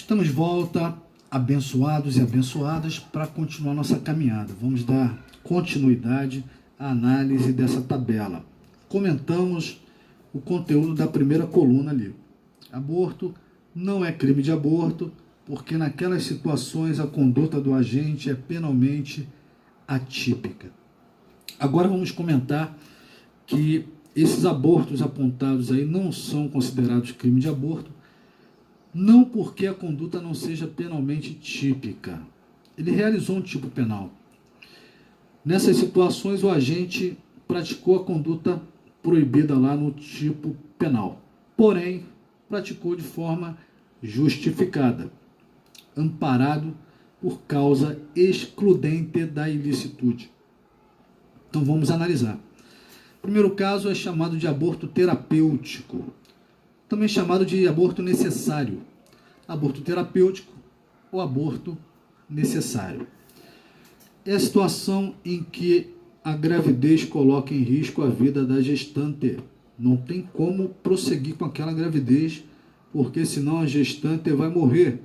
Estamos de volta, abençoados e abençoadas, para continuar nossa caminhada. Vamos dar continuidade à análise dessa tabela. Comentamos o conteúdo da primeira coluna ali. Aborto não é crime de aborto, porque naquelas situações a conduta do agente é penalmente atípica. Agora vamos comentar que esses abortos apontados aí não são considerados crime de aborto, não porque a conduta não seja penalmente típica. Ele realizou um tipo penal. Nessas situações, o agente praticou a conduta proibida lá no tipo penal. Porém, praticou de forma justificada, amparado por causa excludente da ilicitude. Então vamos analisar. O primeiro caso é chamado de aborto terapêutico, também chamado de aborto necessário. Aborto terapêutico ou aborto necessário. É a situação em que a gravidez coloca em risco a vida da gestante. Não tem como prosseguir com aquela gravidez, porque senão a gestante vai morrer.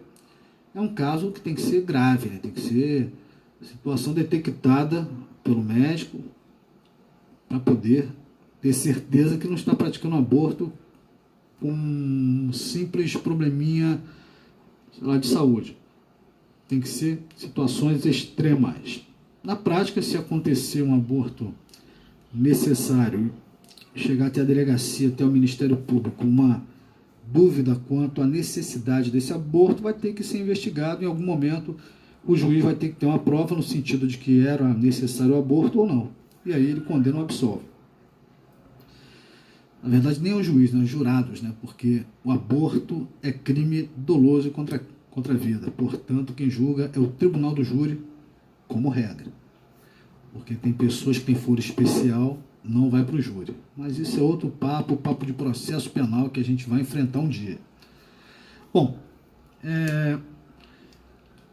É um caso que tem que ser grave, né? Tem que ser situação detectada pelo médico para poder ter certeza que não está praticando aborto com um simples probleminha, sei lá, de saúde. Tem que ser situações extremas. Na prática, se acontecer um aborto necessário, chegar até a delegacia, até o Ministério Público, com uma dúvida quanto à necessidade desse aborto, vai ter que ser investigado. Em algum momento, o juiz vai ter que ter uma prova no sentido de que era necessário o aborto ou não. E aí ele condena ou absolve. Na verdade, nem o juiz, né? Os jurados, né? Porque o aborto é crime doloso contra a vida. Portanto, quem julga é o tribunal do júri, como regra. Porque tem pessoas que têm foro especial, não vai para o júri. Mas isso é outro papo, papo de processo penal que a gente vai enfrentar um dia. Bom,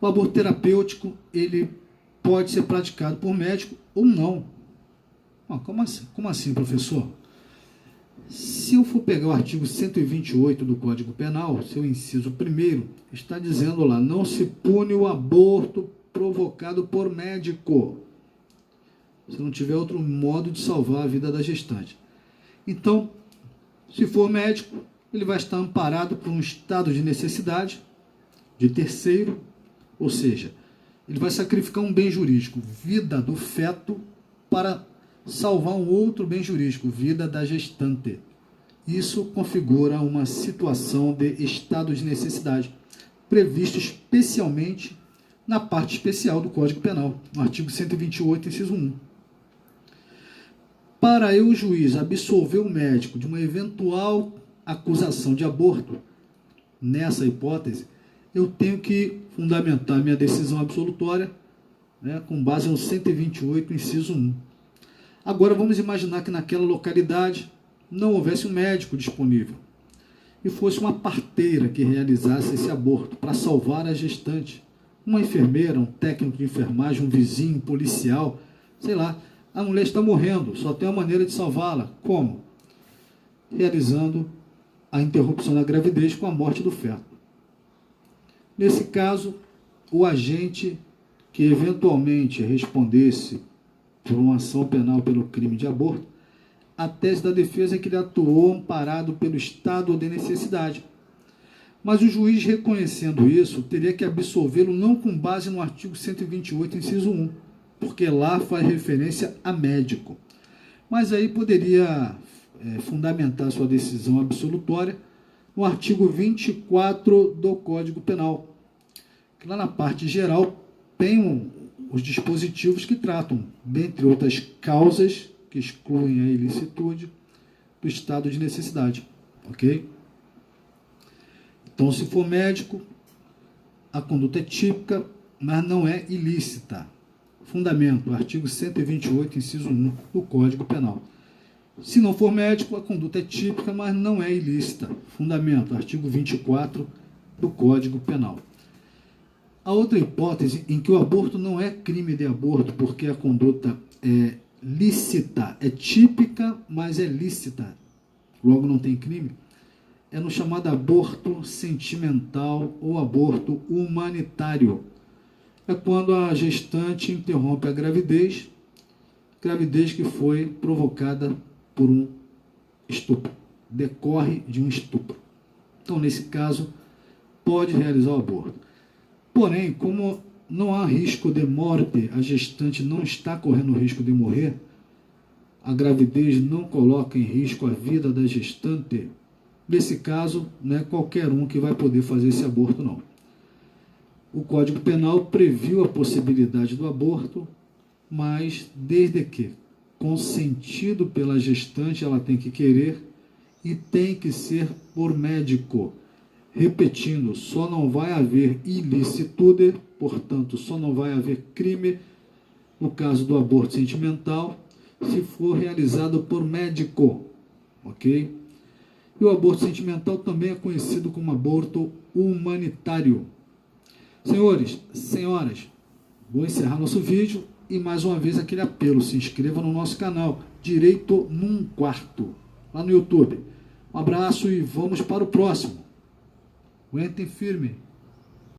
o aborto terapêutico, ele pode ser praticado por médico ou não. Como assim, professor? Se eu for pegar o artigo 128 do Código Penal, seu inciso 1º, está dizendo lá, não se pune o aborto provocado por médico, se não tiver outro modo de salvar a vida da gestante. Então, se for médico, ele vai estar amparado por um estado de necessidade de terceiro, ou seja, ele vai sacrificar um bem jurídico, vida do feto, para salvar um outro bem jurídico, vida da gestante. Isso configura uma situação de estado de necessidade, previsto especialmente na parte especial do Código Penal, no artigo 128, inciso 1. Para eu, juiz, absolver o médico de uma eventual acusação de aborto, nessa hipótese, eu tenho que fundamentar minha decisão absolutória, né, com base no 128, inciso 1. Agora vamos imaginar que naquela localidade não houvesse um médico disponível e fosse uma parteira que realizasse esse aborto para salvar a gestante. Uma enfermeira, um técnico de enfermagem, um vizinho, um policial, sei lá. A mulher está morrendo, só tem uma maneira de salvá-la. Como? Realizando a interrupção da gravidez com a morte do feto. Nesse caso, o agente que eventualmente respondesse por uma ação penal pelo crime de aborto, a tese da defesa é que ele atuou amparado pelo estado de necessidade. Mas o juiz, reconhecendo isso, teria que absolvê-lo não com base no artigo 128, inciso 1, porque lá faz referência a médico. Mas aí poderia fundamentar sua decisão absolutória no artigo 24 do Código Penal, que lá na parte geral tem os dispositivos que tratam, dentre outras causas, que excluem a ilicitude, do estado de necessidade. Ok? Então, se for médico, a conduta é típica, mas não é ilícita. Fundamento, artigo 128, inciso 1 do Código Penal. Se não for médico, a conduta é típica, mas não é ilícita. Fundamento, artigo 24 do Código Penal. A outra hipótese em que o aborto não é crime de aborto, porque a conduta é lícita, é típica, mas é lícita, logo não tem crime, é no chamado aborto sentimental ou aborto humanitário. É quando a gestante interrompe a gravidez que foi provocada por um estupro, decorre de um estupro. Então, nesse caso, pode realizar o aborto. Porém, como não há risco de morte, a gestante não está correndo risco de morrer, a gravidez não coloca em risco a vida da gestante, nesse caso, não é qualquer um que vai poder fazer esse aborto, não. O Código Penal previu a possibilidade do aborto, mas desde que consentido pela gestante, ela tem que querer e tem que ser por médico. Repetindo, só não vai haver ilicitude, portanto, só não vai haver crime no caso do aborto sentimental, se for realizado por médico, ok? E o aborto sentimental também é conhecido como aborto humanitário. Senhores, senhoras, vou encerrar nosso vídeo e mais uma vez aquele apelo, se inscreva no nosso canal, Direito num Quarto, lá no YouTube. Um abraço e vamos para o próximo. Aguentem firme.